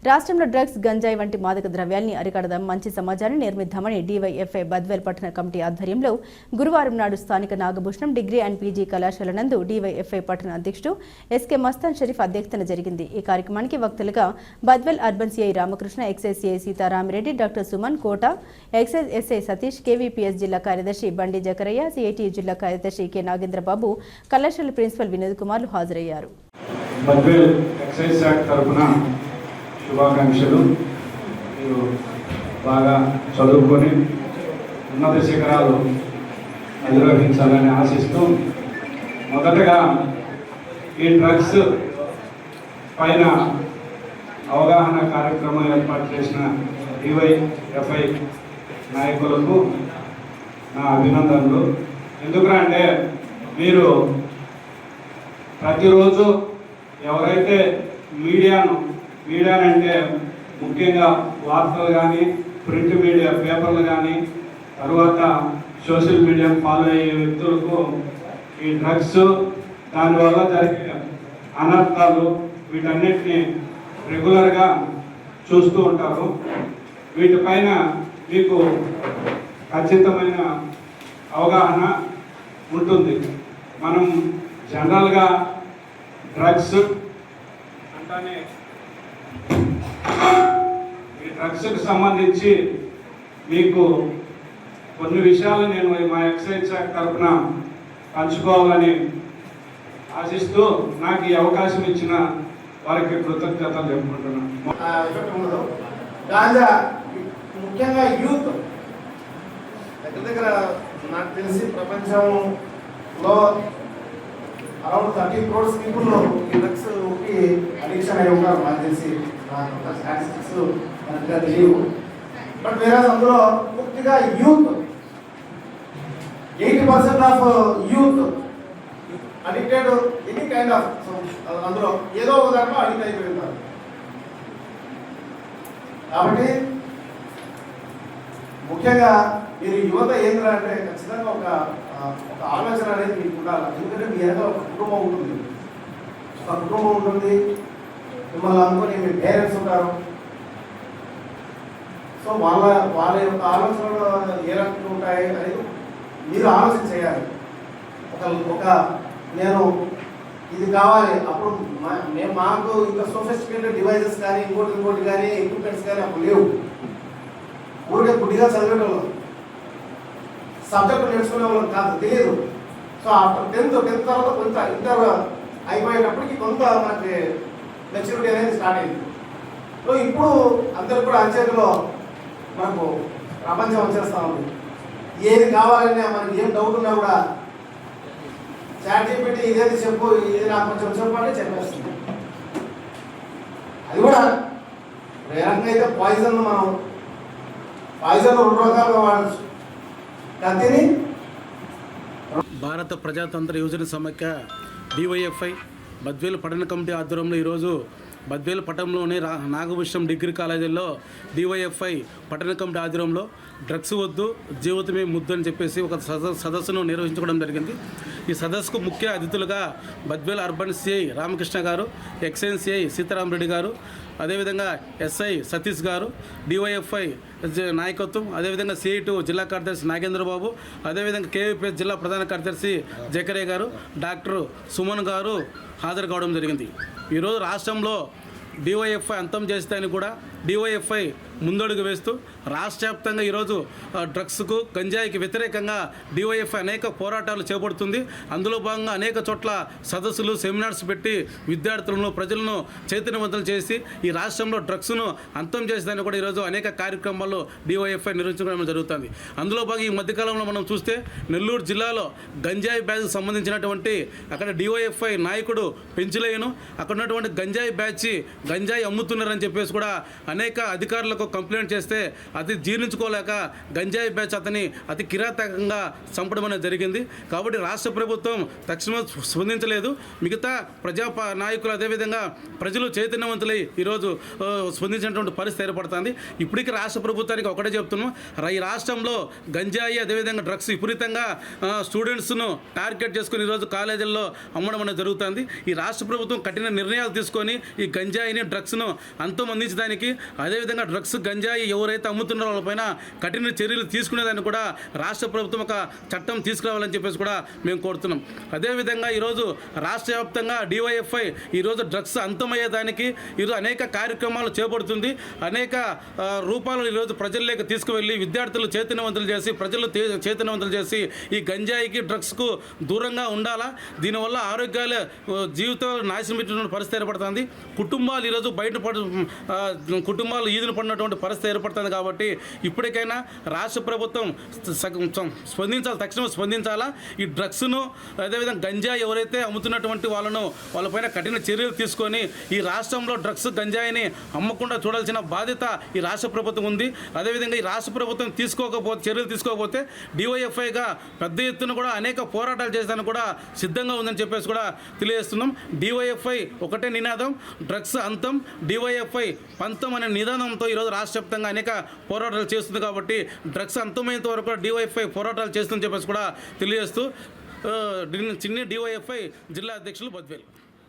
రాష్ట్రంలో డ్రగ్స్, గంజాయి వంటి మాదక ద్రవ్యాల్ని అరికడదాం, మంచి సమాజాన్ని నిర్మిద్దామని డీవైఎఫ్ఐ బద్వేల్ పట్టణ కమిటీ ఆధ్వర్యంలో గురువారం నాడు స్థానిక నాగభూషణం డిగ్రీ అండ్ పీజీ కళాశాల నందు డీవైఎఫ్ఐ పట్టణ అధ్యక్షుడు ఎస్కే మస్తాన్ షరీఫ్ అధ్యక్షతన జరిగింది. ఈ కార్యక్రమానికి వక్తలుగా Badvel urban CI Ramakrishna, excise CI Seetharamireddy, doctor Suman Kota, excise SI Satish, KVPS జిల్లా కార్యదర్శి బండి జకరయ్య, సిఐటి జిల్లా కార్యదర్శి కె నాగేంద్రబాబు, కళాశాల ప్రిన్సిపల్ వినోద్ కుమార్లు హాజరయ్యారు. శుభాకాంక్షలు. మీరు బాగా చదువుకొని ఉన్నత శిఖరాలు అధిరోహించాలని ఆశిస్తూ, మొదటగా ఈ డ్రగ్స్ పైన అవగాహన కార్యక్రమం ఏర్పాటు చేసిన డివైఎఫ్ఐ నాయకులకు నా అభినందనలు. ఎందుకంటే మీరు ప్రతిరోజు ఎవరైతే మీడియానంటే ముఖ్యంగా వార్తలు కానీ, ప్రింట్ మీడియా పేపర్లు కానీ, తర్వాత సోషల్ మీడియాను ఫాలో అయ్యే వ్యక్తులకు ఈ డ్రగ్స్, దానివల్ల జరిగే అనర్థాలు, వీటన్నిటిని రెగ్యులర్గా చూస్తూ ఉంటారు. వీటిపైన మీకు ఖచ్చితమైన అవగాహన ఉంటుంది. మనం జనరల్గా డ్రగ్స్ అంటానే ఈ డ్రగ్స్కి సంబంధించి మీకు కొన్ని విషయాలు నేను మా ఎక్సైజ్ శాఖ తరఫున పంచుకోవాలని ఆశిస్తూ, నాకు ఈ అవకాశం ఇచ్చిన వారికి కృతజ్ఞతలు చెప్పుకుంటున్నాను. గాంజా ముఖ్యంగా యూత్ దగ్గర నాకు తెలిసి ప్రపంచంలో అరౌండ్ 30 crores పీపుల్ ఈ డ్రగ్స్కి అడిక్షన్ అయి ఉంటారు. నాకు తెలిసి స్టాటిస్టిక్స్ కరెక్ట్గా తెలియవు. బట్ వేరే అందులో పూర్తిగా youth 80% of youth addicted any kind of, అందులో ఏదో ఒక దాంట్లో అడిక్ట్ అయిపోయి ఉంటారు. కాబట్టి ముఖ్యంగా మీరు యువత ఏంటంటే ఖచ్చితంగా ఒక ఆలోచన అనేది మీకు ఉండాలి. ఎందుకంటే మీ వెనక ఒక కుటుంబం ఉంటుంది, మిమ్మల్ని అనుకుని మీ పేరెంట్స్ ఉంటారు. సో వాళ్ళ యొక్క ఆలోచనలు ఏ రకంగా ఉంటాయి అనేది మీరు ఆలోచన చేయాలి. ఒక నేను ఇది కావాలి, అప్పుడు మాకు ఇంకా సోఫిస్టికేటెడ్ డివైజెస్ కానీ ఇంకోటి కానీ ఎక్విప్మెంట్స్ కానీ అప్పుడు లేవు. ఊరికే గుడ్డిగా చదివేటోళ్ళం, సబ్జెక్టు నేర్చుకునే వాళ్ళం కాదు, తెలియదు. సో ఆఫ్టర్ 10th తర్వాత కొంత ఇంటర్ అయిపోయేటప్పటికి కొంత మనకి మెచ్యూరిటీ అనేది స్టార్ట్ అయింది. సో ఇప్పుడు అందరికి కూడా అరచేతిలో మనకు ప్రపంచం వచ్చేస్తూ ఉంది. ఏది కావాలన్నా మనకి ఏం డౌట్ ఉన్నా కూడా చాట్ పెట్టి ఇదేది చెప్పు, ఇది నాకు కొంచెం చెప్పు అంటే చెప్పేస్తుంది. అది కూడా ఏ రకంగా అయితే పాయిజన్ 2 రకాలుగా వాడచ్చు. కత్తిని భారత ప్రజాతంత్ర యువజన సమైక్య డివైఎఫ్ఐ బద్వేలు పట్టణ కమిటీ ఆధ్వర్యంలో ఈరోజు బద్వేలు పట్టణంలోని నాగభూషణం డిగ్రీ కాలేజీలో డివైఎఫ్ఐ పట్టణ కమిటీ ఆధ్వర్యంలో డ్రగ్స్ వద్దు, జీవితమే ముద్దు అని చెప్పేసి ఒక సదస్సును నిర్వహించుకోవడం జరిగింది. ఈ సదస్సుకు ముఖ్య అతిథులుగా బద్వేల్ అర్బన్ సిఐ రామకృష్ణ గారు, ఎక్సైజ్ సిఐ సీతారామిరెడ్డి గారు, అదేవిధంగా ఎస్ఐ సతీష్ గారు, డివైఎఫ్ఐ నాయకత్వం, అదేవిధంగా సిఐటి జిల్లా కార్యదర్శి నాగేంద్రబాబు, అదేవిధంగా కేవీపీఎస్ జిల్లా ప్రధాన కార్యదర్శి జకరయ్య గారు, డాక్టర్ సుమన్ గారు హాజరు కావడం జరిగింది. ఈరోజు రాష్ట్రంలో డివైఎఫ్ఐ అంతం చేస్తాయని కూడా డివైఎఫ్ఐ ముందడుగు వేస్తూ రాష్ట్ర వ్యాప్తంగా ఈరోజు డ్రగ్స్కు, గంజాయికి వ్యతిరేకంగా డివైఎఫ్ఐ అనేక పోరాటాలు చేపడుతుంది. అందులో భాగంగా అనేక చోట్ల సదస్సులు, సెమినార్స్ పెట్టి విద్యార్థులను, ప్రజలను చైతన్యవంతులు చేసి ఈ రాష్ట్రంలో డ్రగ్స్ను అంతం చేసేదాన్ని కూడా ఈరోజు అనేక కార్యక్రమాల్లో డివైఎఫ్ఐ నిర్వహించడం జరుగుతుంది. అందులో భాగంగా ఈ మధ్యకాలంలో మనం చూస్తే నెల్లూరు జిల్లాలో గంజాయి బ్యాచ్కి సంబంధించినటువంటి అక్కడ డివైఎఫ్ఐ నాయకుడు పెంచులేయను, అక్కడ ఉన్నటువంటి గంజాయి బ్యాచ్ గంజాయి అమ్ముతున్నారని చెప్పేసి కూడా అనేక అధికారులకు కంప్లైంట్ చేస్తే అది జీర్ణించుకోలేక గంజాయి బ్యాచ్ అతని అతి కిరాతకంగా చంపడం అనేది జరిగింది. కాబట్టి రాష్ట్ర ప్రభుత్వం తక్షణం స్పందించలేదు. మిగతా ప్రజా నాయకులు అదేవిధంగా ప్రజలు చైతన్యవంతులై ఈరోజు స్పందించినటువంటి పరిస్థితి ఏర్పడుతుంది. ఇప్పటికీ రాష్ట్ర ప్రభుత్వానికి ఒకటే చెప్తున్నాం, ఈ రాష్ట్రంలో గంజాయి అదేవిధంగా డ్రగ్స్ విపరీతంగా స్టూడెంట్స్ను టార్గెట్ చేసుకుని ఈరోజు కాలేజీల్లో అమ్మడం అనేది జరుగుతుంది. ఈ రాష్ట్ర ప్రభుత్వం కఠిన నిర్ణయాలు తీసుకొని ఈ గంజాయి గంజాయిని డ్రగ్స్ను అంతమొందించడానికి, అదేవిధంగా డ్రగ్స్ గంజాయి ఎవరైతే అమ్ముతున్నారో వాళ్ళపైన కఠిన చర్యలు తీసుకునేదాన్ని కూడా రాష్ట్ర ప్రభుత్వం ఒక చట్టం తీసుకురావాలని చెప్పేసి కూడా మేము కోరుతున్నాం. అదేవిధంగా ఈరోజు రాష్ట్ర వ్యాప్తంగా డివైఎఫ్ఐ ఈరోజు డ్రగ్స్ అంతమయ్యేదానికి ఈరోజు అనేక కార్యక్రమాలు చేపడుతుంది. అనేక రూపాలు ఈరోజు ప్రజల్లోకి తీసుకువెళ్ళి విద్యార్థులు చైతన్యవంతులు చేసి, ప్రజలు చైతన్యవంతులు చేసి ఈ గంజాయికి డ్రగ్స్కు దూరంగా ఉండాలా. దీనివల్ల ఆరోగ్యాలు జీవితాలు నాశనం పెట్టినటువంటి పరిస్థితి ఏర్పడుతుంది. కుటుంబాలు ఈరోజు కుటుంబాలు ఈదులు పడినటువంటి పరిస్థితి ఏర్పడుతుంది. కాబట్టి ఇప్పటికైనా రాష్ట్ర ప్రభుత్వం స్పందించాలి, తక్షణం స్పందించాలా. ఈ డ్రగ్స్ను అదేవిధంగా గంజాయి ఎవరైతే అమ్ముతున్నటువంటి వాళ్ళపైన కఠిన చర్యలు తీసుకొని ఈ రాష్ట్రంలో డ్రగ్స్ గంజాయిని అమ్మకుండా చూడాల్సిన బాధ్యత ఈ రాష్ట్ర ప్రభుత్వం ఉంది. అదేవిధంగా ఈ రాష్ట్ర ప్రభుత్వం చర్యలు తీసుకోకపోతే డివైఎఫ్ఐగా పెద్ద ఎత్తున కూడా అనేక పోరాటాలు చేసేదానికి కూడా సిద్ధంగా ఉందని చెప్పేసి కూడా తెలియజేస్తున్నాం. డివైఎఫ్ఐ ఒకటే నినాదం, డ్రగ్స్ అంతం, డివైఎఫ్ఐ పంతం అనే నినాదంతో ఈరోజు రాష్ట్ర వ్యాప్తంగా అనేక పోరాటాలు చేస్తుంది. కాబట్టి డ్రగ్స్ అంతమైనంత వరకు డివైఎఫ్ఐ పోరాటాలు చేస్తుందని చెప్పేసి కూడా తెలియజేస్తూ చిన్ని డివైఎఫ్ఐ జిల్లా అధ్యక్షులు బద్వేల్.